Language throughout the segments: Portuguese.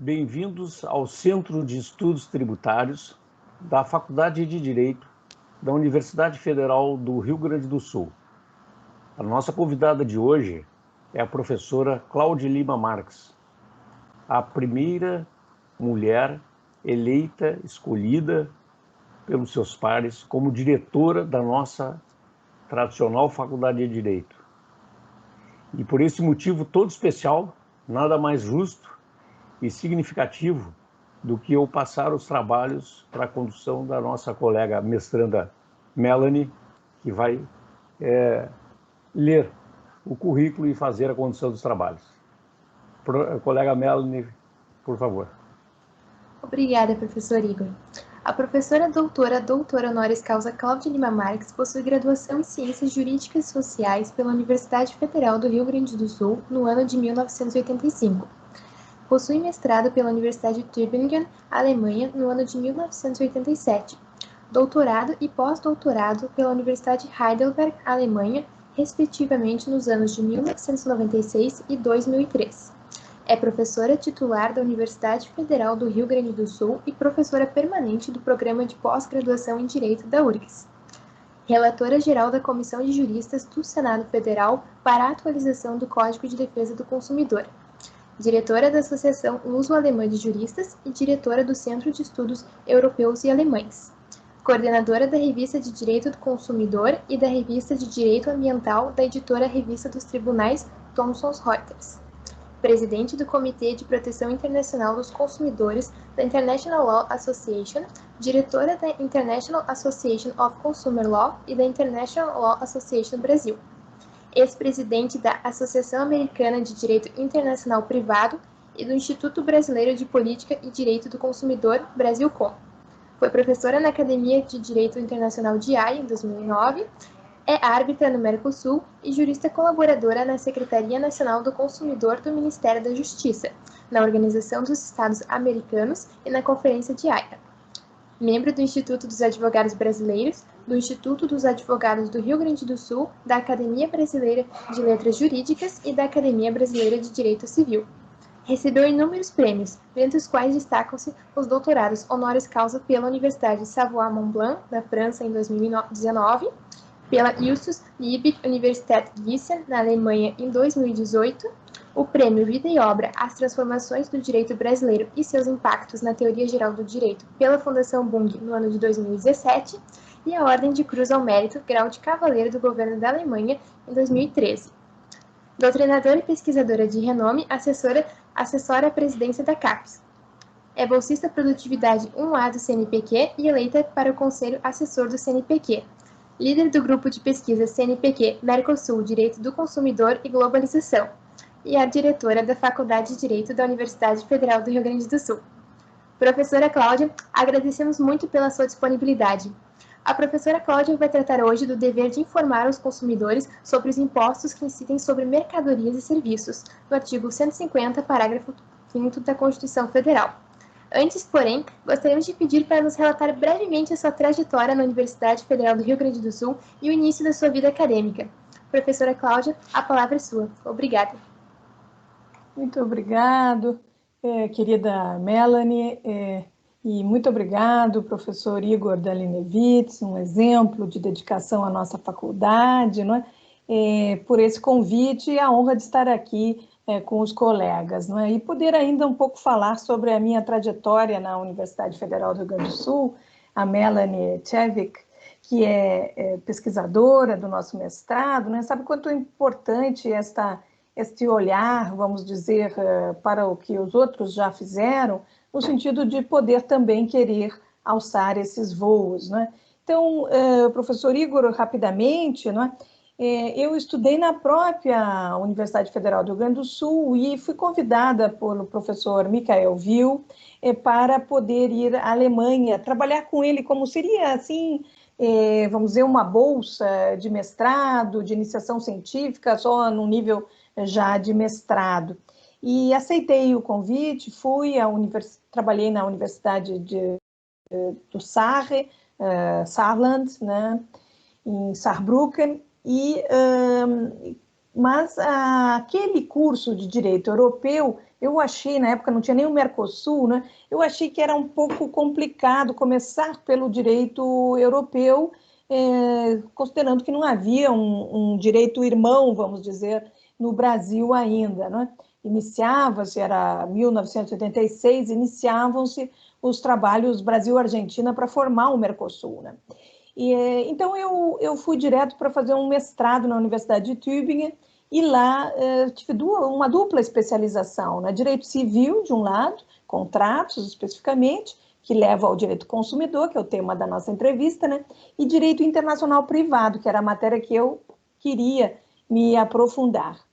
Bem-vindos ao Centro de Estudos Tributários da Faculdade de Direito da Universidade Federal do Rio Grande do Sul. A nossa convidada de hoje é a professora Cláudia Lima Marques, a primeira mulher eleita, escolhida pelos seus pares como diretora da nossa tradicional Faculdade de Direito. E por esse motivo todo especial, nada mais justo e significativo do que eu passar os trabalhos para a condução da nossa colega mestranda Melanie, que vai ler o currículo e fazer a condução dos trabalhos. Colega Melanie, por favor. Obrigada, professor Igor. A professora doutora honoris causa Cláudia Lima Marques possui graduação em Ciências Jurídicas e Sociais pela Universidade Federal do Rio Grande do Sul no ano de 1985. Possui mestrado pela Universidade de Tübingen, Alemanha, no ano de 1987. Doutorado e pós-doutorado pela Universidade de Heidelberg, Alemanha, respectivamente nos anos de 1996 e 2003. É professora titular da Universidade Federal do Rio Grande do Sul e professora permanente do Programa de Pós-Graduação em Direito da URGS. Relatora-geral da Comissão de Juristas do Senado Federal para a atualização do Código de Defesa do Consumidor. Diretora da Associação Luso-Alemã de Juristas e diretora do Centro de Estudos Europeus e Alemães. Coordenadora da Revista de Direito do Consumidor e da Revista de Direito Ambiental da editora Revista dos Tribunais Thomson Reuters. Presidente do Comitê de Proteção Internacional dos Consumidores da International Law Association, diretora da International Association of Consumer Law e da International Law Association Brasil. Ex-presidente da Associação Americana de Direito Internacional Privado e do Instituto Brasileiro de Política e Direito do Consumidor, Brasilcom. Foi professora na Academia de Direito Internacional de Haia, em 2009, é árbitra no Mercosul e jurista colaboradora na Secretaria Nacional do Consumidor do Ministério da Justiça, na Organização dos Estados Americanos e na Conferência de Haia. Membro do Instituto dos Advogados Brasileiros, do Instituto dos Advogados do Rio Grande do Sul, da Academia Brasileira de Letras Jurídicas e da Academia Brasileira de Direito Civil. Recebeu inúmeros prêmios, dentre os quais destacam-se os doutorados honoris causa pela Universidade Savoie-Mont-Blanc, da França, em 2019, pela Justus Liebig Universität Gießen, na Alemanha, em 2018, o Prêmio Vida e Obra As Transformações do Direito Brasileiro e seus Impactos na Teoria Geral do Direito pela Fundação Bung, no ano de 2017, e a Ordem de Cruz ao Mérito, grau de Cavaleiro do Governo da Alemanha, em 2013. Doutrinadora e pesquisadora de renome, assessora à presidência da CAPES. É bolsista Produtividade 1A do CNPq e eleita para o Conselho Assessor do CNPq. Líder do grupo de pesquisa CNPq Mercosul Direito do Consumidor e Globalização. E a diretora da Faculdade de Direito da Universidade Federal do Rio Grande do Sul. Professora Cláudia, agradecemos muito pela sua disponibilidade. A professora Cláudia vai tratar hoje do dever de informar os consumidores sobre os impostos que incidem sobre mercadorias e serviços, no artigo 150, parágrafo 5º da Constituição Federal. Antes, porém, gostaríamos de pedir para nos relatar brevemente a sua trajetória na Universidade Federal do Rio Grande do Sul e o início da sua vida acadêmica. Professora Cláudia, a palavra é sua. Obrigada. Muito obrigado, querida Melanie, e muito obrigado, professor Igor Dalinewicz, um exemplo de dedicação à nossa faculdade, não é? Por esse convite e a honra de estar aqui com os colegas, não é? E poder ainda um pouco falar sobre a minha trajetória na Universidade Federal do Rio Grande do Sul, a Melanie Chevik, que é pesquisadora do nosso mestrado, né? Sabe quanto é importante este olhar, vamos dizer, para o que os outros já fizeram, no sentido de poder também querer alçar esses voos, né? Então, professor Igor, rapidamente, não é? Eu estudei na própria Universidade Federal do Rio Grande do Sul e fui convidada pelo professor Michael Will para poder ir à Alemanha, trabalhar com ele como seria, assim, vamos dizer, uma bolsa de mestrado, de iniciação científica, só no nível já de mestrado. E aceitei o convite, trabalhei na Universidade do Saarland, né, em Saarbrücken, e Mas aquele curso de direito europeu, eu achei, na época não tinha nem o Mercosul, né? Eu achei que era um pouco complicado começar pelo direito europeu, considerando que não havia um direito irmão, vamos dizer, no Brasil ainda, né? Iniciava-se, era 1986, iniciavam-se os trabalhos Brasil-Argentina para formar o Mercosul, né? Então, eu fui direto para fazer um mestrado na Universidade de Tübingen, e lá tive uma dupla especialização, né? Direito civil, de um lado, contratos especificamente, que leva ao direito consumidor, que é o tema da nossa entrevista, né? E direito internacional privado, que era a matéria que eu queria me aprofundar.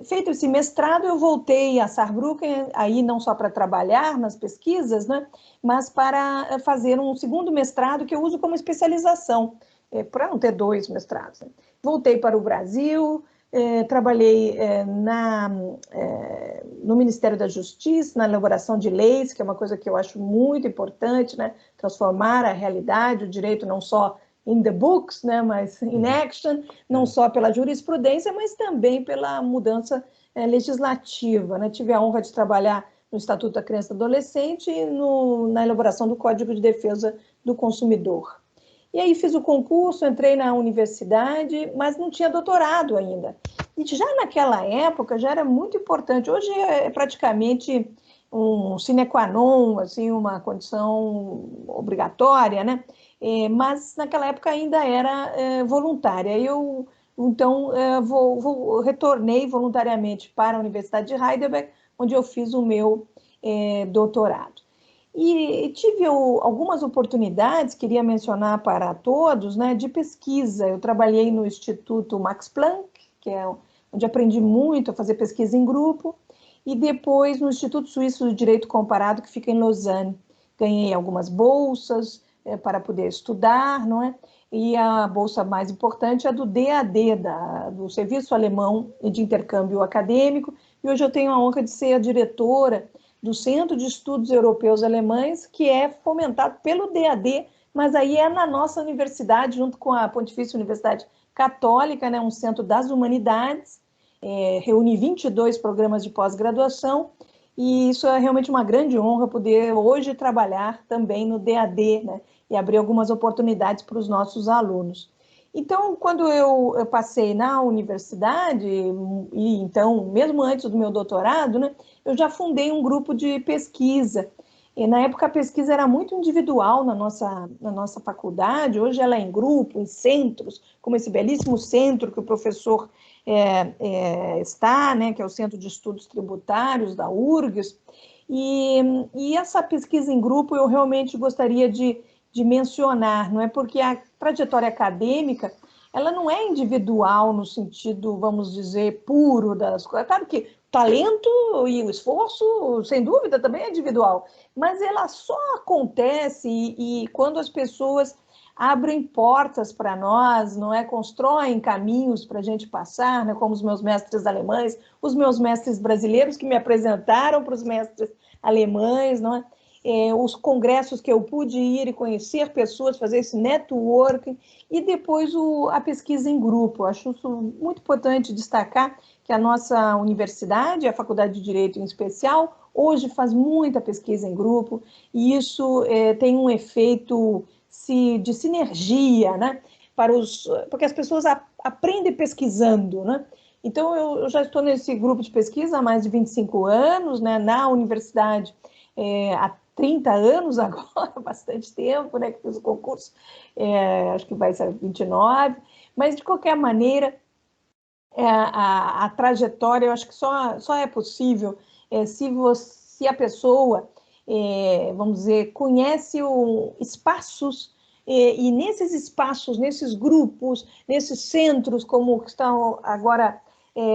Feito esse mestrado, eu voltei a Saarbrücken, aí não só para trabalhar nas pesquisas, né, mas para fazer um segundo mestrado que eu uso como especialização, para não ter dois mestrados. Né. Voltei para o Brasil, trabalhei no Ministério da Justiça, na elaboração de leis, que é uma coisa que eu acho muito importante, né, transformar a realidade, o direito não só in the books, né, mas in action, não só pela jurisprudência, mas também pela mudança legislativa. Né? Tive a honra de trabalhar no Estatuto da Criança e do Adolescente e na elaboração do Código de Defesa do Consumidor. E aí fiz o concurso, entrei na universidade, mas não tinha doutorado ainda. E já naquela época já era muito importante. Hoje é praticamente um sine qua non, assim, uma condição obrigatória, né? Mas naquela época ainda era voluntária. Eu, então, retornei voluntariamente para a Universidade de Heidelberg, onde eu fiz o meu doutorado. E tive algumas oportunidades, queria mencionar para todos, né, de pesquisa. Eu trabalhei no Instituto Max Planck, que é onde aprendi muito a fazer pesquisa em grupo, e depois no Instituto Suíço de Direito Comparado, que fica em Lausanne. Ganhei algumas bolsas para poder estudar, não é? E a bolsa mais importante é do DAD, do Serviço Alemão de Intercâmbio Acadêmico, e hoje eu tenho a honra de ser a diretora do Centro de Estudos Europeus Alemães, que é fomentado pelo DAD, mas aí é na nossa universidade, junto com a Pontifícia Universidade Católica, né, um centro das humanidades, reúne 22 programas de pós-graduação, e isso é realmente uma grande honra poder hoje trabalhar também no DAD, né, e abrir algumas oportunidades para os nossos alunos. Então, quando eu passei na universidade, e então, mesmo antes do meu doutorado, né, eu já fundei um grupo de pesquisa. E, na época, a pesquisa era muito individual na nossa faculdade, hoje ela é em grupo, em centros, como esse belíssimo centro que o professor está, né, que é o Centro de Estudos Tributários da URGS, e essa pesquisa em grupo eu realmente gostaria de mencionar, não é? Porque a trajetória acadêmica, ela não é individual no sentido, vamos dizer, puro das coisas. Claro que o talento e o esforço, sem dúvida, também é individual, mas ela só acontece e quando as pessoas abrem portas para nós, não é? Constroem caminhos para a gente passar, né? Como os meus mestres alemães, os meus mestres brasileiros que me apresentaram para os mestres alemães, não é? Os congressos que eu pude ir e conhecer pessoas, fazer esse networking, e depois a pesquisa em grupo. Eu acho isso muito importante destacar que a nossa universidade, a Faculdade de Direito em especial, hoje faz muita pesquisa em grupo, e isso tem um efeito de sinergia, né? Porque as pessoas aprendem pesquisando, né? Então, eu já estou nesse grupo de pesquisa há mais de 25 anos, né? Na universidade, há 30 anos agora, bastante tempo, né, que fiz o concurso, acho que vai ser 29, mas de qualquer maneira, a trajetória, eu acho que só é possível se a pessoa, vamos dizer, conhece espaços, e nesses espaços, nesses grupos, nesses centros, como estão agora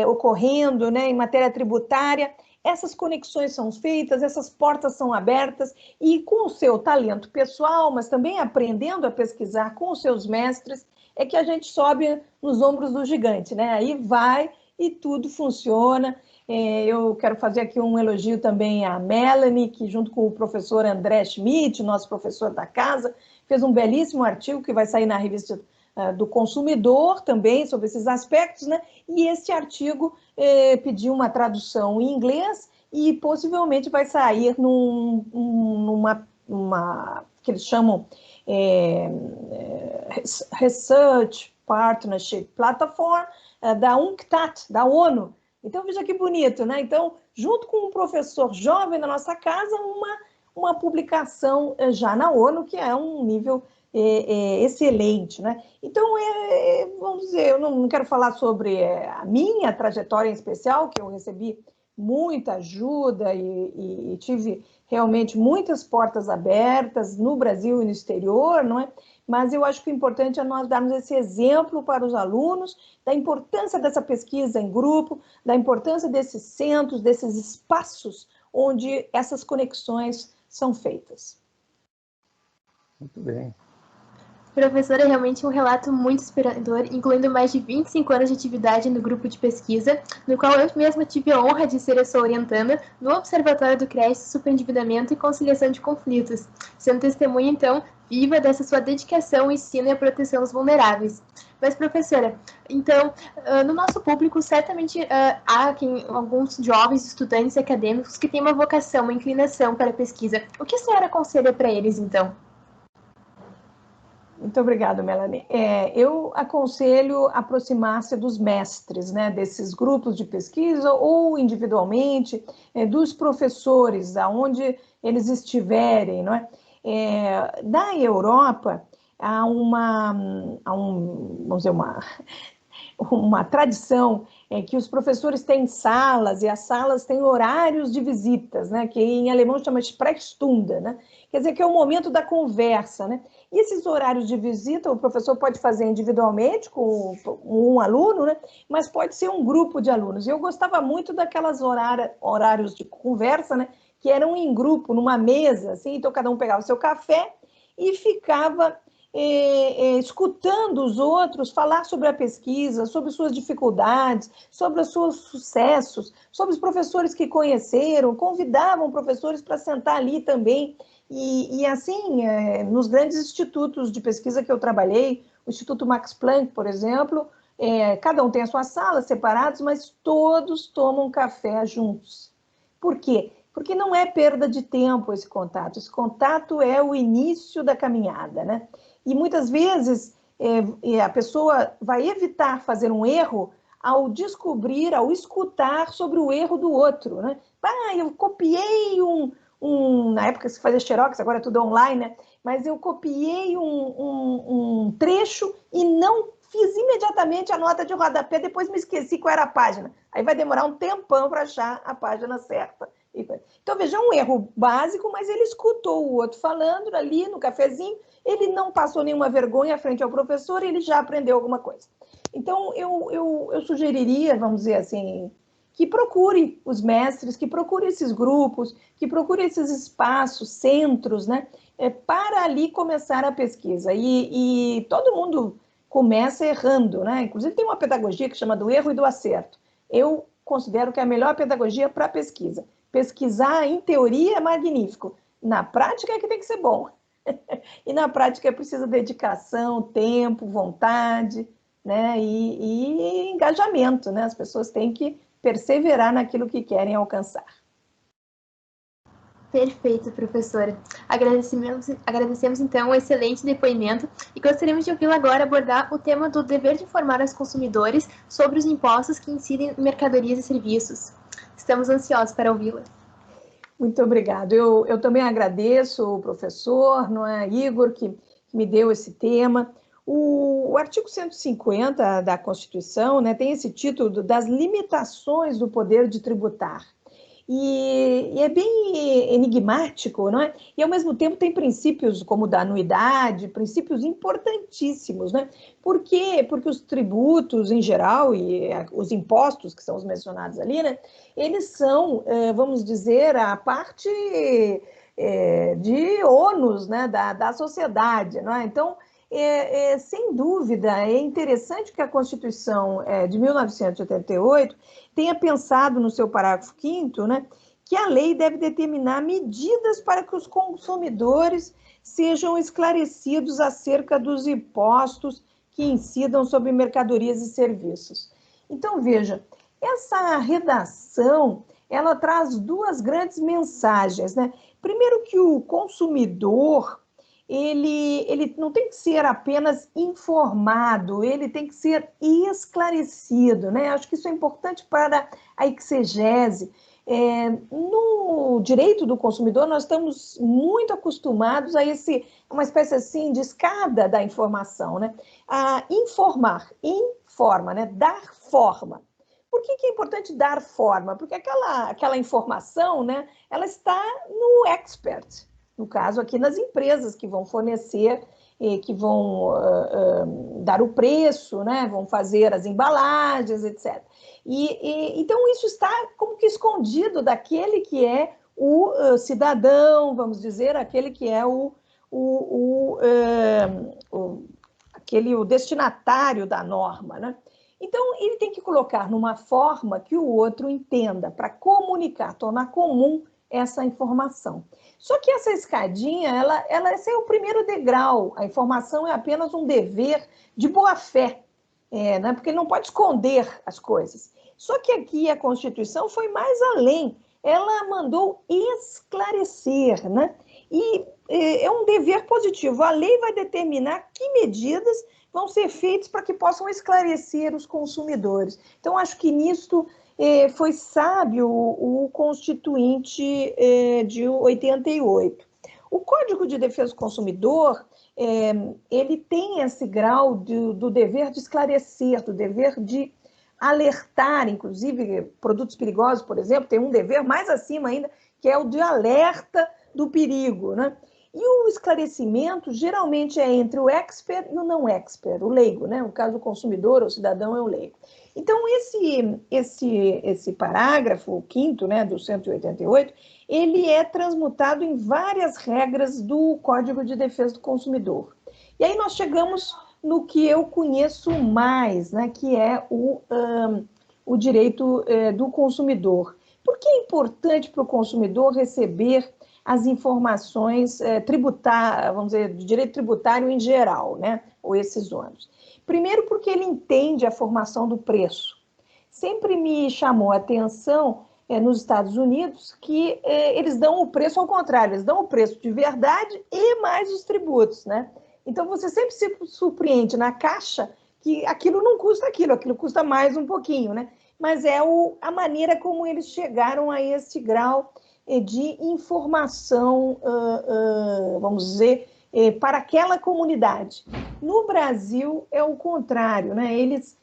ocorrendo, né, em matéria tributária, essas conexões são feitas, essas portas são abertas, e com o seu talento pessoal, mas também aprendendo a pesquisar com os seus mestres, é que a gente sobe nos ombros do gigante, né? Aí vai e tudo funciona. Eu quero fazer aqui um elogio também à Melanie, que junto com o professor André Schmidt, nosso professor da casa, fez um belíssimo artigo que vai sair na revista do consumidor também, sobre esses aspectos, né? E este artigo pediu uma tradução em inglês e possivelmente vai sair numa que eles chamam Research Partnership Platform da UNCTAD, da ONU. Então, veja que bonito, né? Então, junto com um professor jovem na nossa casa, uma publicação já na ONU, que é um nível excelente, né? Então, vamos dizer, eu não quero falar sobre a minha trajetória em especial, que eu recebi muita ajuda e tive realmente muitas portas abertas no Brasil e no exterior, não é? Mas eu acho que o importante é nós darmos esse exemplo para os alunos da importância dessa pesquisa em grupo, da importância desses centros, desses espaços onde essas conexões são feitas. Muito bem. Professora, é realmente um relato muito inspirador, incluindo mais de 25 anos de atividade no grupo de pesquisa, no qual eu mesma tive a honra de ser a sua orientanda no Observatório do CREAS, Superendividamento e Conciliação de Conflitos, sendo testemunha, então, viva dessa sua dedicação, ensino e a proteção aos vulneráveis. Mas, professora, então, no nosso público, certamente há alguns jovens estudantes acadêmicos que têm uma vocação, uma inclinação para a pesquisa. O que a senhora aconselha para eles, então? Muito obrigada, Melanie. Eu aconselho aproximar-se dos mestres, né, desses grupos de pesquisa ou individualmente, dos professores, aonde eles estiverem, não é? Na Europa, vamos dizer, uma tradição que os professores têm salas e as salas têm horários de visitas, né, que em alemão chama Sprechstunde, né? Quer dizer que é o momento da conversa, né? E esses horários de visita o professor pode fazer individualmente com um aluno, né? Mas pode ser um grupo de alunos. E eu gostava muito daquelas horários de conversa, né? Que eram em grupo, numa mesa, assim, então cada um pegava o seu café e ficava escutando os outros falar sobre a pesquisa, sobre suas dificuldades, sobre os seus sucessos, sobre os professores que conheceram, convidavam professores para sentar ali também. E assim, nos grandes institutos de pesquisa que eu trabalhei, o Instituto Max Planck, por exemplo, cada um tem a sua sala, separados, mas todos tomam café juntos. Por quê? Porque não é perda de tempo esse contato é o início da caminhada, né? E muitas vezes a pessoa vai evitar fazer um erro ao descobrir, ao escutar sobre o erro do outro, né? Eu copiei na época se fazia xerox, agora é tudo online, né? Mas eu copiei um trecho e não fiz imediatamente a nota de rodapé, depois me esqueci qual era a página. Aí vai demorar um tempão para achar a página certa. Então, veja, um erro básico, mas ele escutou o outro falando ali no cafezinho, ele não passou nenhuma vergonha frente ao professor, ele já aprendeu alguma coisa. Então, eu sugeriria, vamos dizer assim, que procure os mestres, que procure esses grupos, que procure esses espaços, centros, né, para ali começar a pesquisa. E todo mundo começa errando, né? Inclusive tem uma pedagogia que chama do erro e do acerto. Eu considero que é a melhor pedagogia para pesquisa. Pesquisar, em teoria, é magnífico. Na prática é que tem que ser bom. E na prática é preciso dedicação, tempo, vontade, né? E engajamento, né? As pessoas têm que perseverar naquilo que querem alcançar. Perfeito, professora. Agradecemos, então, o excelente depoimento e gostaríamos de ouvi-la agora abordar o tema do dever de informar os consumidores sobre os impostos que incidem em mercadorias e serviços. Estamos ansiosos para ouvi-la. Muito obrigado. Eu também agradeço o professor, não é, Igor, que me deu esse tema. O artigo 150 da Constituição, né, tem esse título das limitações do poder de tributar. E é bem enigmático, não é? E, ao mesmo tempo, tem princípios como da anuidade, princípios importantíssimos, né? Por quê? Porque os tributos, em geral, e os impostos que são os mencionados ali, né? Eles são, vamos dizer, a parte de ônus, né? da sociedade, não é? Então, sem dúvida, é interessante que a Constituição de 1988 tenha pensado no seu parágrafo 5º, né, que a lei deve determinar medidas para que os consumidores sejam esclarecidos acerca dos impostos que incidam sobre mercadorias e serviços. Então, veja, essa redação, ela traz duas grandes mensagens, né? Primeiro que o consumidor, ele não tem que ser apenas informado, ele tem que ser esclarecido, né? Acho que isso é importante para a exegese. No direito do consumidor, nós estamos muito acostumados a uma espécie assim de escada da informação, né? A informar, informa, né? Dar forma. Por que é importante dar forma? Porque aquela informação, né? Ela está no expert, no caso aqui nas empresas que vão fornecer, que vão dar o preço, né? Vão fazer as embalagens, etc. Então, isso está como que escondido daquele que é o cidadão, vamos dizer, aquele que é o destinatário da norma, né? Então, ele tem que colocar numa forma que o outro entenda, para comunicar, tornar comum essa informação. Só que essa escadinha, esse é o primeiro degrau. A informação é apenas um dever de boa-fé, né? Porque ele não pode esconder as coisas. Só que aqui a Constituição foi mais além. Ela mandou esclarecer, né? E é um dever positivo. A lei vai determinar que medidas vão ser feitas para que possam esclarecer os consumidores. Então, acho que nisto foi sábio o Constituinte de 88. O Código de Defesa do Consumidor, ele tem esse grau do dever de esclarecer, do dever de alertar, inclusive produtos perigosos, por exemplo, tem um dever mais acima ainda, que é o de alerta do perigo, né? E o esclarecimento geralmente é entre o expert e o não expert, o leigo, né? No caso do consumidor, o cidadão é o leigo. Então, esse parágrafo, o quinto, né, do 188, ele é transmutado em várias regras do Código de Defesa do Consumidor. E aí nós chegamos no que eu conheço mais, né, que é o direito do consumidor. Por que é importante para o consumidor receber as informações tributárias, vamos dizer, de direito tributário em geral, né, ou esses ônus? Primeiro, porque ele entende a formação do preço. Sempre me chamou a atenção nos Estados Unidos que eles dão o preço ao contrário, eles dão o preço de verdade e mais os tributos, né? Então, você sempre se surpreende na caixa que aquilo não custa aquilo custa mais um pouquinho, né? Mas é a maneira como eles chegaram a esse grau de informação, vamos dizer, para aquela comunidade. No Brasil é o contrário, né? Eles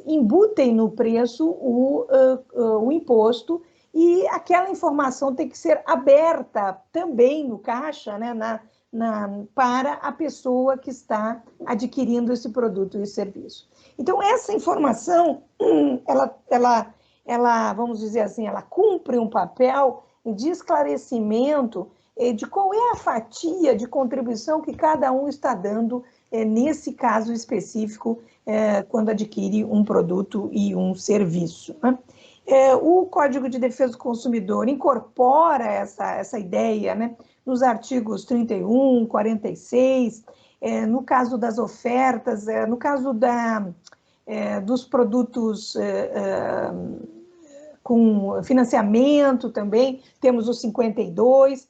embutem no preço o imposto e aquela informação tem que ser aberta também no caixa, né? Para a pessoa que está adquirindo esse produto e serviço. Então, essa informação, ela, vamos dizer assim, ela cumpre um papel de esclarecimento de qual é a fatia de contribuição que cada um está dando nesse caso específico, quando adquire um produto e um serviço, né? O Código de Defesa do Consumidor incorpora essa ideia, né, nos artigos 31, 46, no caso das ofertas, no caso dos produtos com financiamento também, temos o 52,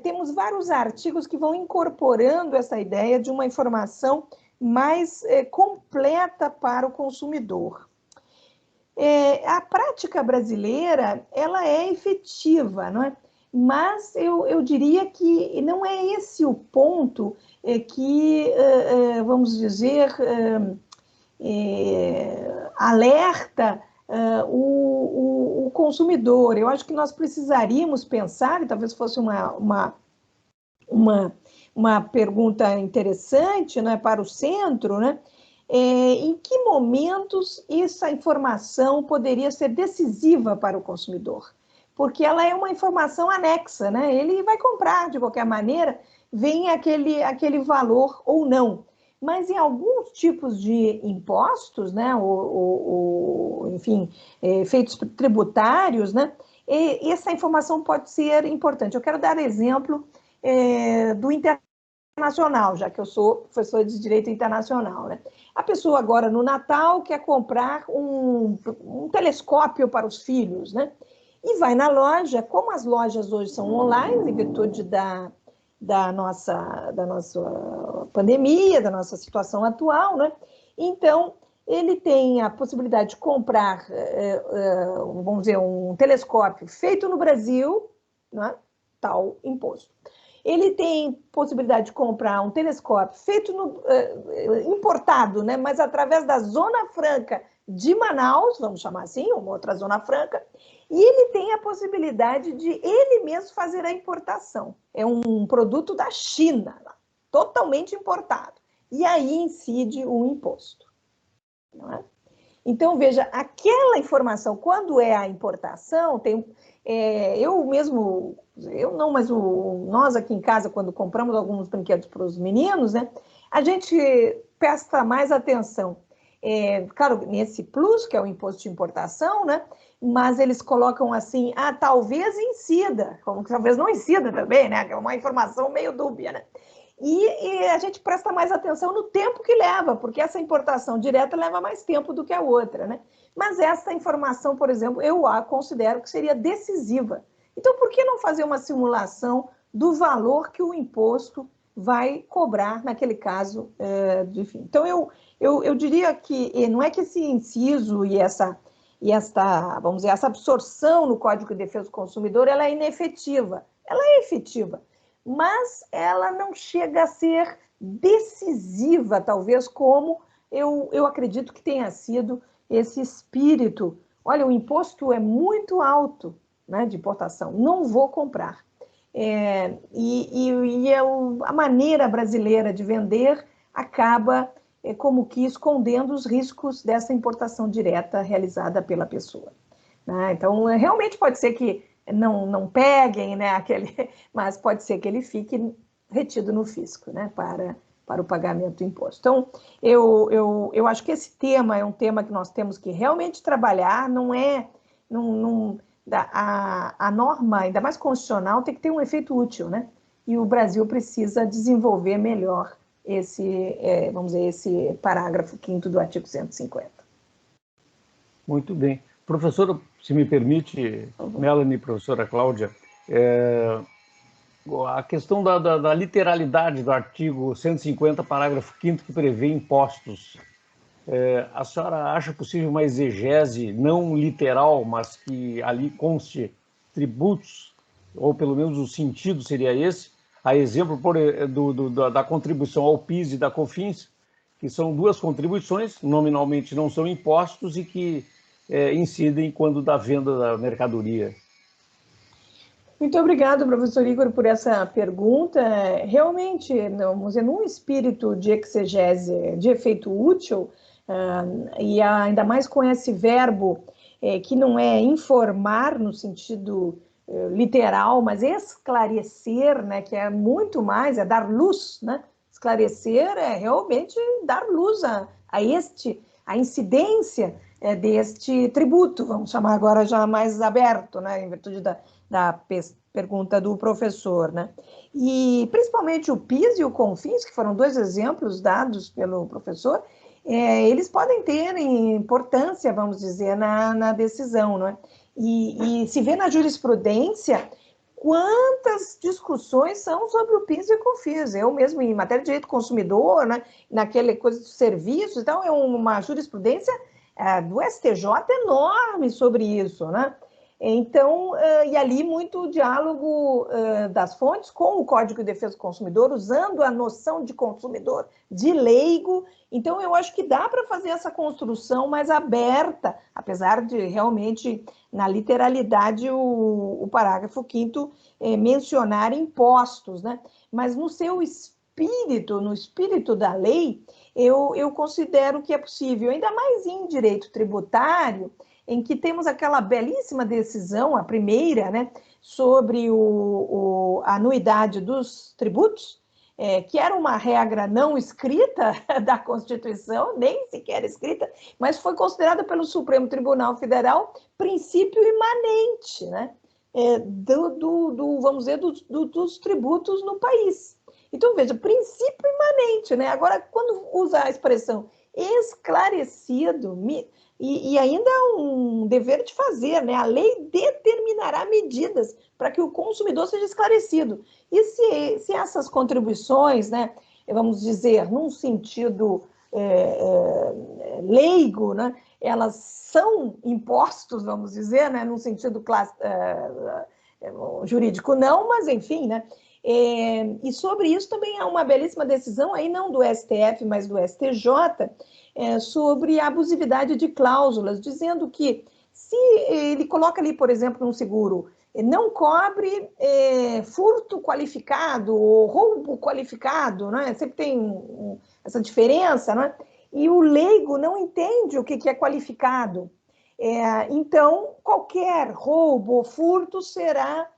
temos vários artigos que vão incorporando essa ideia de uma informação mais completa para o consumidor. A prática brasileira, ela é efetiva, não é? Mas eu diria que não é esse o ponto que, vamos dizer, alerta o consumidor. Eu acho que nós precisaríamos pensar, e talvez fosse uma pergunta interessante, né, para o centro, né, em que momentos essa informação poderia ser decisiva para o consumidor? Porque ela é uma informação anexa, né? Ele vai comprar de qualquer maneira, vem aquele valor ou não. Mas em alguns tipos de impostos, né, enfim, efeitos tributários, né, essa informação pode ser importante. Eu quero dar exemplo do internet internacional, já que eu sou professora de Direito Internacional, né? A pessoa agora no Natal quer comprar um telescópio para os filhos, né? E vai na loja, como as lojas hoje são online, em virtude da nossa pandemia, da nossa situação atual, né? Então, ele tem a possibilidade de comprar, vamos dizer, um telescópio feito no Brasil, né? Tal imposto. Ele tem possibilidade de comprar um telescópio feito importado, né? Mas através da Zona Franca de Manaus, vamos chamar assim, uma outra Zona Franca, e ele tem a possibilidade de ele mesmo fazer a importação. É um produto da China, totalmente importado. E aí incide o imposto. Não é? Então, veja, aquela informação, quando é a importação, mas nós aqui em casa, quando compramos alguns brinquedos para os meninos, né, a gente presta mais atenção. Claro, nesse plus, que é o imposto de importação, né, mas eles colocam assim, talvez incida, como que talvez não incida também, né, que é uma informação meio dúbia, né. E a gente presta mais atenção no tempo que leva, porque essa importação direta leva mais tempo do que a outra, né? Mas essa informação, por exemplo, eu a considero que seria decisiva. Então, por que não fazer uma simulação do valor que o imposto vai cobrar naquele caso de fim? Então, eu diria que não é que esse inciso e essa absorção no Código de Defesa do Consumidor, ela é inefetiva. Ela é efetiva, mas ela não chega a ser decisiva, talvez, como eu acredito que tenha sido esse espírito. Olha, o imposto é muito alto, né, de importação, não vou comprar. A maneira brasileira de vender acaba como que escondendo os riscos dessa importação direta realizada pela pessoa. Né? Então, realmente pode ser que não peguem, né, mas pode ser que ele fique retido no fisco, né, para o pagamento do imposto. Então, eu acho que esse tema é um tema que nós temos que realmente trabalhar, a norma, ainda mais constitucional, tem que ter um efeito útil, né, e o Brasil precisa desenvolver melhor esse parágrafo 5º do artigo 150. Muito bem. Professora, se me permite, Melanie e professora Cláudia, a questão da literalidade do artigo 150, parágrafo 5º, que prevê impostos, a senhora acha possível uma exegese não literal, mas que ali conste tributos, ou pelo menos o sentido seria esse, a exemplo da contribuição ao PIS e da COFINS, que são duas contribuições, nominalmente não são impostos e que incidem quando da venda da mercadoria. Muito obrigado, professor Igor, por essa pergunta. Realmente, vamos dizer, num espírito de exegese de efeito útil, e ainda mais com esse verbo que não é informar no sentido literal, mas esclarecer, né, que é muito mais, é dar luz, né? Esclarecer é realmente dar luz a incidência deste tributo, vamos chamar agora já mais aberto, né, em virtude da pergunta do professor, né? E principalmente o PIS e o COFINS, que foram dois exemplos dados pelo professor, eles podem ter importância, vamos dizer, na decisão, não é? E se vê na jurisprudência quantas discussões são sobre o PIS e o COFINS. Eu mesmo, em matéria de direito do consumidor, né, naquela coisa dos serviços, então é uma jurisprudência do STJ enorme sobre isso, né? Então, e ali muito diálogo das fontes com o Código de Defesa do Consumidor, usando a noção de consumidor de leigo. Então, eu acho que dá para fazer essa construção mais aberta, apesar de realmente, na literalidade, o parágrafo 5º mencionar impostos, né? Mas no seu espírito, no espírito da lei, eu considero que é possível, ainda mais em direito tributário, em que temos aquela belíssima decisão, a primeira, né, sobre a anuidade dos tributos, que era uma regra não escrita da Constituição, nem sequer escrita, mas foi considerada pelo Supremo Tribunal Federal princípio imanente, né, vamos dizer, dos tributos no país. Então, veja, princípio imanente, né? Agora, quando usa a expressão esclarecido, e ainda um dever de fazer, né? A lei determinará medidas para que o consumidor seja esclarecido. E se essas contribuições, né, vamos dizer, num sentido leigo, né, elas são impostos, vamos dizer, né, num sentido jurídico não, mas enfim, né? E sobre isso também há uma belíssima decisão, aí não do STF, mas do STJ, sobre a abusividade de cláusulas, dizendo que se ele coloca ali, por exemplo, num seguro, não cobre furto qualificado ou roubo qualificado, né? Sempre tem essa diferença, né? E o leigo não entende o que é qualificado. Então, qualquer roubo ou furto será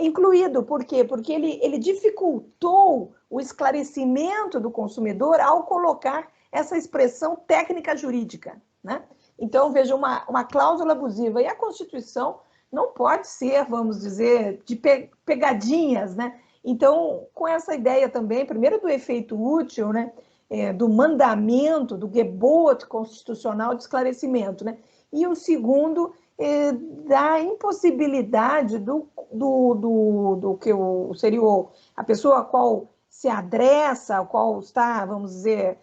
incluído. Por quê? Porque ele dificultou o esclarecimento do consumidor ao colocar essa expressão técnica jurídica, né? Então, veja, uma cláusula abusiva. E a Constituição não pode ser, vamos dizer, de pegadinhas, né? Então, com essa ideia também, primeiro do efeito útil, né? Do mandamento, do gebot constitucional de esclarecimento, né? E o segundo, da impossibilidade do que seria a pessoa a qual se adressa, a qual está, vamos dizer,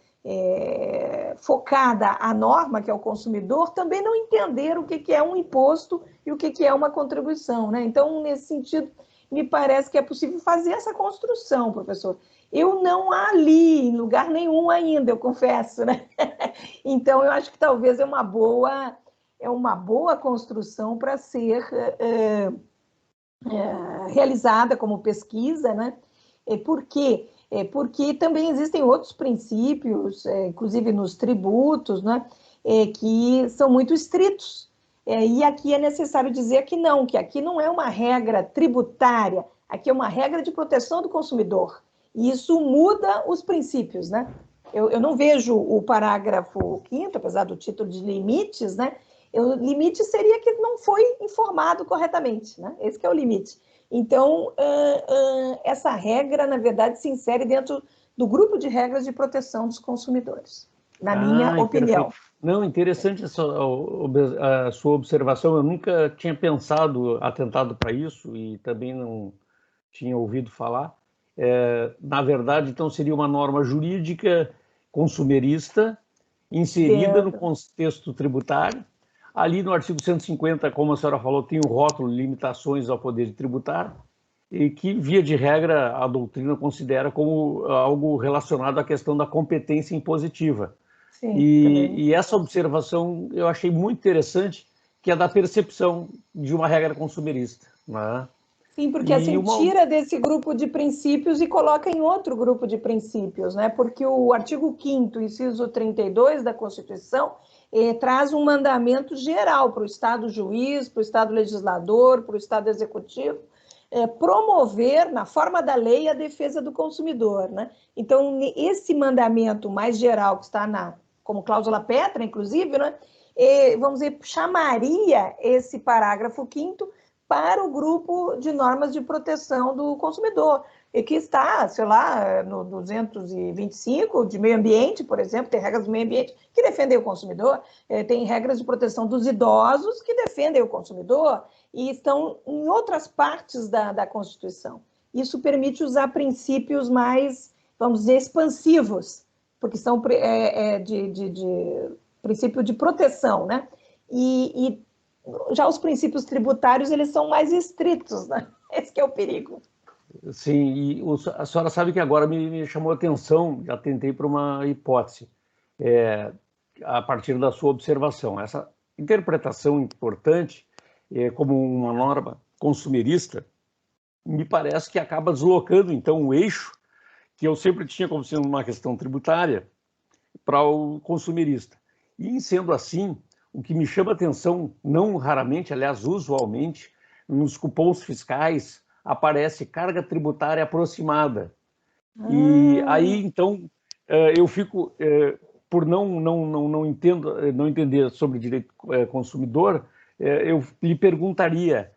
focada a norma, que é o consumidor, também não entender o que é um imposto e o que é uma contribuição, né? Então, nesse sentido, me parece que é possível fazer essa construção, professor. Eu não a li em lugar nenhum ainda, eu confesso, né? Então, eu acho que talvez é uma boa construção para ser realizada como pesquisa, né? Por quê? Porque também existem outros princípios, inclusive nos tributos, né? Que são muito estritos. E aqui é necessário dizer que aqui não é uma regra tributária, aqui é uma regra de proteção do consumidor. E isso muda os princípios, né? Eu não vejo o parágrafo 5º, apesar do título de limites, né? O limite seria que não foi informado corretamente, né? Esse que é o limite. Então, essa regra, na verdade, se insere dentro do grupo de regras de proteção dos consumidores, na minha opinião. Perfeito. Não, interessante a sua observação. Eu nunca tinha atentado para isso e também não tinha ouvido falar. Na verdade, então, seria uma norma jurídica consumerista inserida no contexto tributário. Ali no artigo 150, como a senhora falou, tem o rótulo limitações ao poder tributário, e que, via de regra, a doutrina considera como algo relacionado à questão da competência impositiva. Sim, e essa observação eu achei muito interessante, que é da percepção de uma regra consumerista, né? Sim, porque assim, tira desse grupo de princípios e coloca em outro grupo de princípios, né? Porque o artigo 5º, inciso 32 da Constituição, traz um mandamento geral para o Estado juiz, para o Estado legislador, para o Estado executivo, promover, na forma da lei, a defesa do consumidor, né? Então, esse mandamento mais geral, que está como cláusula pétrea, inclusive, né? Vamos dizer, chamaria esse parágrafo 5º para o grupo de normas de proteção do consumidor, e que está, sei lá, no 225 de meio ambiente, por exemplo, tem regras do meio ambiente que defendem o consumidor, tem regras de proteção dos idosos que defendem o consumidor, e estão em outras partes da Constituição. Isso permite usar princípios mais, vamos dizer, expansivos, porque são de princípio de proteção, né? E já os princípios tributários, eles são mais estritos, né? Esse que é o perigo. Sim, e a senhora sabe que agora me chamou a atenção, já tentei para uma hipótese, a partir da sua observação. Essa interpretação importante, como uma norma consumerista, me parece que acaba deslocando, então, o eixo que eu sempre tinha como sendo uma questão tributária para o consumerista. E, em sendo assim, o que me chama a atenção, não raramente, aliás, usualmente, nos cupons fiscais, aparece carga tributária aproximada. E aí, então, eu fico, por não entender sobre direito consumidor, eu lhe perguntaria,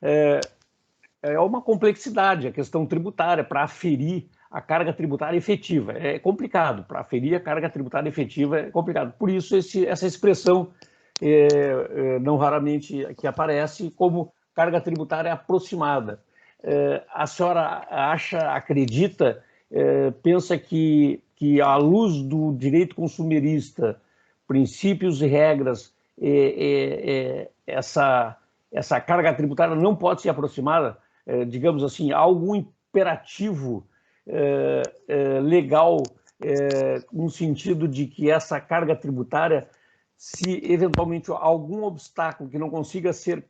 é uma complexidade a questão tributária para aferir a carga tributária efetiva. É complicado, para aferir a carga tributária efetiva é complicado. Por isso, essa expressão, não raramente que aparece como carga tributária aproximada. A senhora acredita, pensa que à luz do direito consumerista, princípios e regras, essa carga tributária não pode ser aproximada, digamos assim, algum imperativo legal no sentido de que essa carga tributária, se eventualmente algum obstáculo que não consiga ser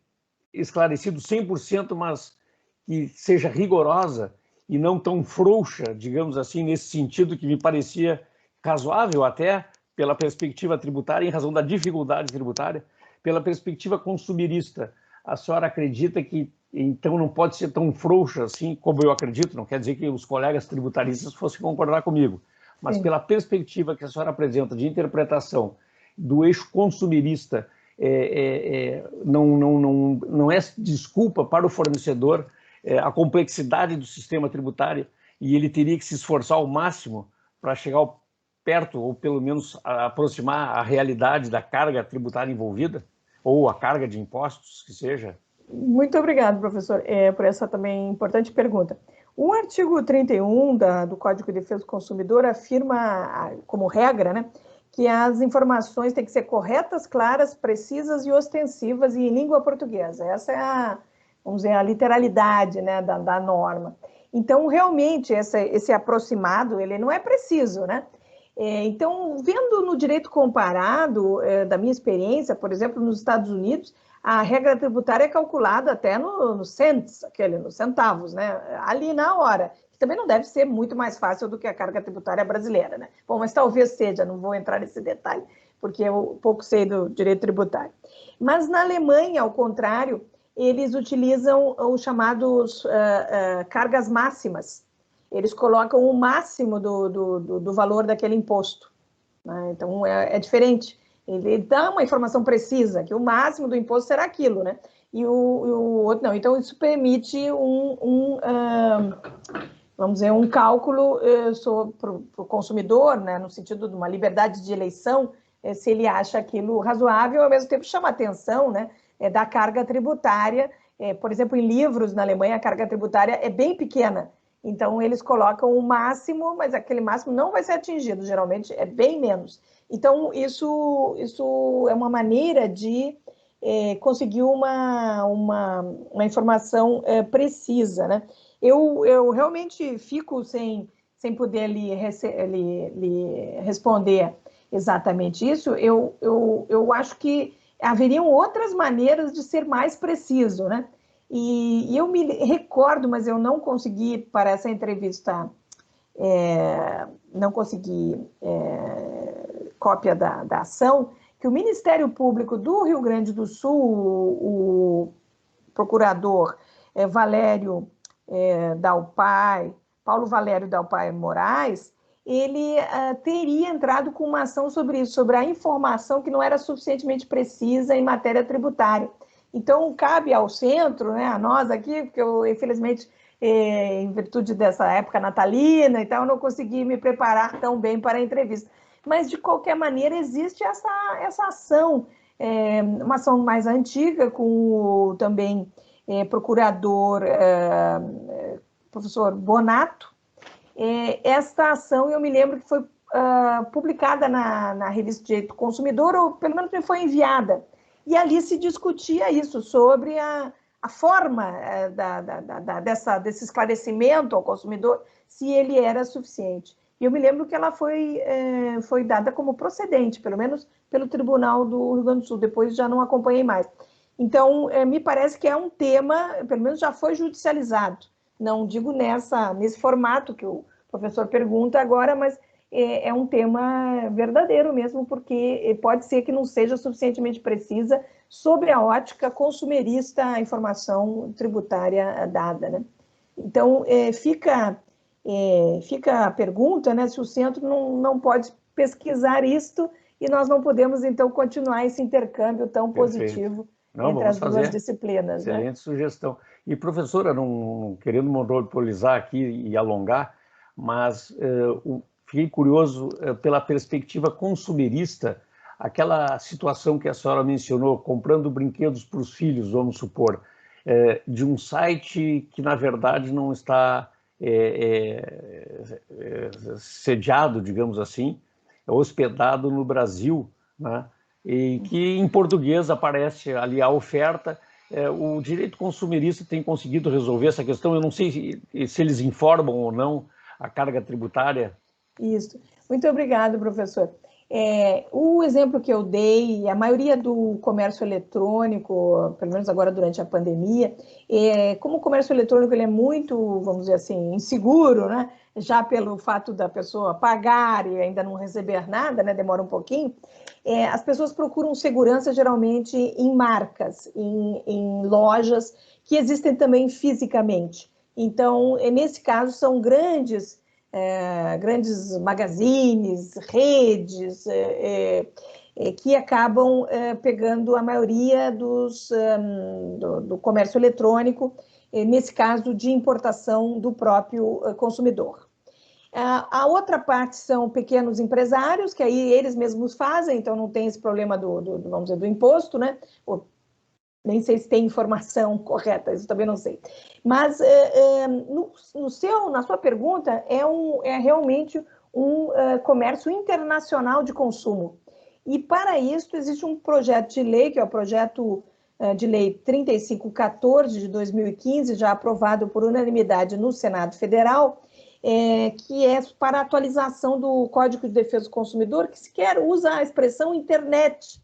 esclarecido 100%, mas que seja rigorosa e não tão frouxa, digamos assim, nesse sentido que me parecia razoável até pela perspectiva tributária, em razão da dificuldade tributária, pela perspectiva consumerista. A senhora acredita que, então, não pode ser tão frouxa assim, como eu acredito, não quer dizer que os colegas tributaristas fossem concordar comigo, mas Sim. Pela perspectiva que a senhora apresenta de interpretação do eixo consumerista, não é desculpa para o fornecedor a complexidade do sistema tributário, e ele teria que se esforçar ao máximo para chegar perto, ou pelo menos aproximar a realidade da carga tributária envolvida, ou a carga de impostos, que seja. Muito obrigado, professor, por essa também importante pergunta. O artigo 31 do Código de Defesa do Consumidor afirma, como regra, né, que as informações têm que ser corretas, claras, precisas e ostensivas e em língua portuguesa. Essa é vamos dizer, a literalidade, né, da norma. Então, realmente, esse aproximado, ele não é preciso, né? Então, vendo no direito comparado, da minha experiência, por exemplo, nos Estados Unidos, a regra tributária é calculada até no cents, nos centavos, né? Ali na hora. Também não deve ser muito mais fácil do que a carga tributária brasileira, né? Bom, mas talvez seja, não vou entrar nesse detalhe, porque eu pouco sei do direito tributário. Mas na Alemanha, ao contrário, eles utilizam os chamados cargas máximas. Eles colocam o máximo do valor daquele imposto, né? Então, é diferente. Ele dá uma informação precisa, que o máximo do imposto será aquilo, né? E o outro não. Então, isso permite vamos dizer, um cálculo para o consumidor, né, no sentido de uma liberdade de eleição, se ele acha aquilo razoável, ao mesmo tempo chama atenção, né, da carga tributária. Por exemplo, em livros na Alemanha, a carga tributária é bem pequena. Então, eles colocam o máximo, mas aquele máximo não vai ser atingido, geralmente é bem menos. Então, isso é uma maneira de conseguir uma informação precisa, né? Eu realmente fico sem poder lhe responder exatamente isso. Eu acho que haveriam outras maneiras de ser mais preciso, né? E eu me recordo, mas eu não consegui, para essa entrevista, não consegui cópia da ação, que o Ministério Público do Rio Grande do Sul, o procurador Valério Dalpai, Paulo Valério Dalpai Moraes, ele teria entrado com uma ação sobre isso, sobre a informação que não era suficientemente precisa em matéria tributária. Então, cabe ao centro, né, a nós aqui, porque eu, infelizmente, em virtude dessa época natalina e tal, eu não consegui me preparar tão bem para a entrevista. Mas, de qualquer maneira, existe essa ação, uma ação mais antiga, com o também procurador, professor Bonato. Esta ação, eu me lembro que foi publicada na revista Direito do Consumidor, ou pelo menos me foi enviada. E ali se discutia isso, sobre a forma desse esclarecimento ao consumidor, se ele era suficiente. E eu me lembro que ela foi dada como procedente, pelo menos pelo Tribunal do Rio Grande do Sul, depois já não acompanhei mais. Então, me parece que é um tema, pelo menos já foi judicializado, não digo nesse formato que o professor pergunta agora, mas é um tema verdadeiro mesmo, porque pode ser que não seja suficientemente precisa sobre a ótica consumerista a informação tributária dada, né? Então, fica a pergunta, né, se o centro não pode pesquisar isto e nós não podemos, então, continuar esse intercâmbio tão positivo entre as duas disciplinas. Excelente sugestão. E, professora, não querendo monopolizar aqui e alongar, mas fiquei curioso pela perspectiva consumerista, aquela situação que a senhora mencionou, comprando brinquedos para os filhos, vamos supor, de um site que, na verdade, não está sediado, digamos assim, hospedado no Brasil, né? E que em português aparece ali a oferta. O direito consumerista tem conseguido resolver essa questão. Eu não sei se eles informam ou não a carga tributária. Isso. Muito obrigado, professor. O exemplo que eu dei, a maioria do comércio eletrônico, pelo menos agora durante a pandemia, como o comércio eletrônico ele é muito, vamos dizer assim, inseguro, né? Já pelo fato da pessoa pagar e ainda não receber nada, né? Demora um pouquinho. As pessoas procuram segurança geralmente em marcas, em lojas que existem também fisicamente. Então, nesse caso, são grandes magazines, redes, que acabam pegando a maioria do comércio eletrônico, nesse caso de importação do próprio consumidor. A outra parte são pequenos empresários, que aí eles mesmos fazem, então não tem esse problema vamos dizer, do imposto, né? Nem sei se tem informação correta, isso também não sei. Mas na sua pergunta, é realmente um comércio internacional de consumo. E para isso existe um projeto de lei, que é o projeto de lei 3514 de 2015, já aprovado por unanimidade no Senado Federal, que é para a atualização do Código de Defesa do Consumidor, que sequer usa a expressão internet.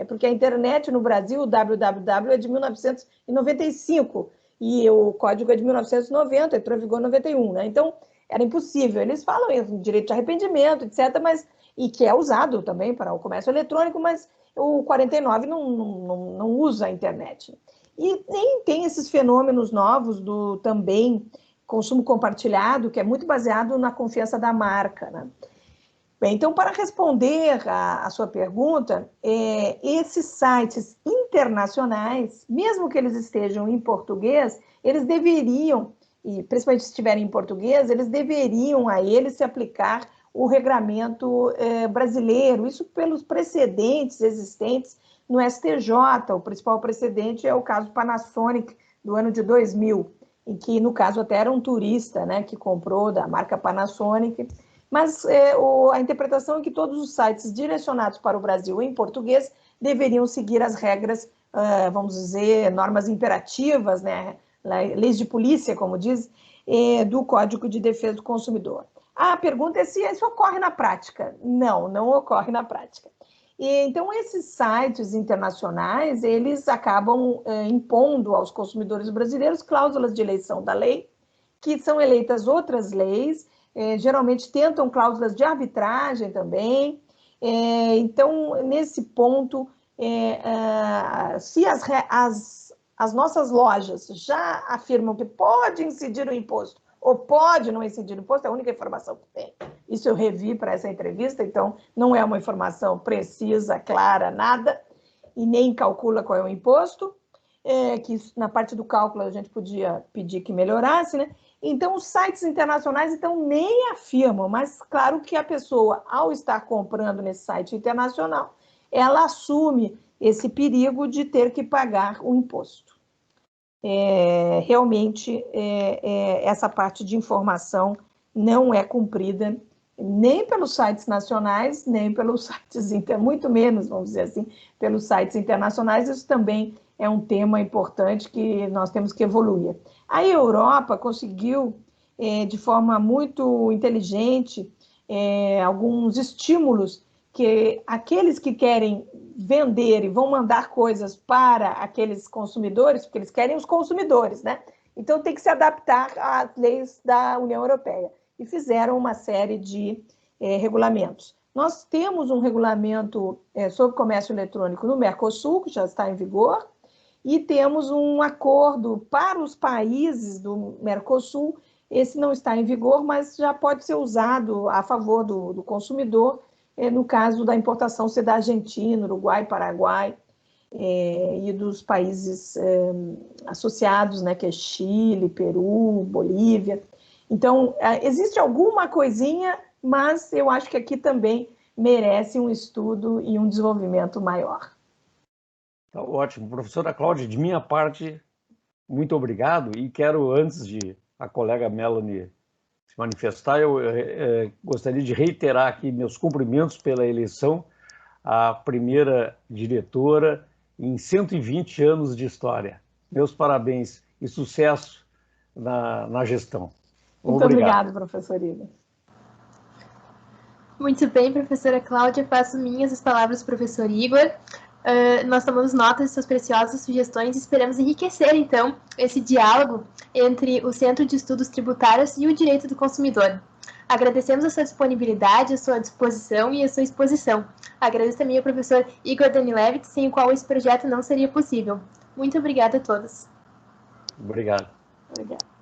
Porque a internet no Brasil, o www, é de 1995, e o código é de 1990, entrou em vigor em 91, né? Então, era impossível. Eles falam em direito de arrependimento, etc., e que é usado também para o comércio eletrônico, mas o 49 não usa a internet. E nem tem esses fenômenos novos do também consumo compartilhado, que é muito baseado na confiança da marca, né? Bem, então, para responder a sua pergunta, esses sites internacionais, mesmo que eles estejam em português, eles deveriam, e principalmente se estiverem em português, eles deveriam a eles se aplicar o regramento brasileiro, isso pelos precedentes existentes no STJ. O principal precedente é o caso Panasonic, do ano de 2000, em que, no caso, até era um turista, né, que comprou da marca Panasonic. Mas a interpretação é que todos os sites direcionados para o Brasil em português deveriam seguir as regras, vamos dizer, normas imperativas, né, leis de polícia, como diz, do Código de Defesa do Consumidor. A pergunta é se isso ocorre na prática. Não ocorre na prática. Então, esses sites internacionais, eles acabam impondo aos consumidores brasileiros cláusulas de eleição da lei, que são eleitas outras leis, geralmente tentam cláusulas de arbitragem também. Então, nesse ponto, se as nossas lojas já afirmam que pode incidir o imposto ou pode não incidir o imposto, é a única informação que tem. Isso eu revi para essa entrevista, então não é uma informação precisa, clara, nada, e nem calcula qual é o imposto, que na parte do cálculo a gente podia pedir que melhorasse, né? Então, os sites internacionais então, nem afirmam, mas claro que a pessoa, ao estar comprando nesse site internacional, ela assume esse perigo de ter que pagar o imposto. Realmente, essa parte de informação não é cumprida nem pelos sites nacionais, nem pelos sites, muito menos, vamos dizer assim, pelos sites internacionais. Isso também é um tema importante que nós temos que evoluir. A Europa conseguiu, de forma muito inteligente, alguns estímulos que aqueles que querem vender e vão mandar coisas para aqueles consumidores, porque eles querem os consumidores, né? Então, tem que se adaptar às leis da União Europeia. E fizeram uma série de regulamentos. Nós temos um regulamento sobre comércio eletrônico no Mercosul, que já está em vigor, e temos um acordo para os países do Mercosul. Esse não está em vigor, mas já pode ser usado a favor do consumidor, no caso da importação ser da Argentina, Uruguai, Paraguai, e dos países associados, né, que é Chile, Peru, Bolívia. Então, existe alguma coisinha, mas eu acho que aqui também merece um estudo e um desenvolvimento maior. Tá ótimo. Professora Cláudia, de minha parte, muito obrigado. E quero, antes de a colega Melanie se manifestar, eu gostaria de reiterar aqui meus cumprimentos pela eleição à primeira diretora em 120 anos de história. Meus parabéns e sucesso na gestão. Muito obrigado, professor Igor. Muito bem, professora Cláudia, faço minhas as palavras do professor Igor. Nós tomamos nota de suas preciosas sugestões e esperamos enriquecer, então, esse diálogo entre o Centro de Estudos Tributários e o Direito do Consumidor. Agradecemos a sua disponibilidade, a sua disposição e a sua exposição. Agradeço também ao professor Igor Danilevitz, sem o qual esse projeto não seria possível. Muito obrigada a todos. Obrigado. Obrigada.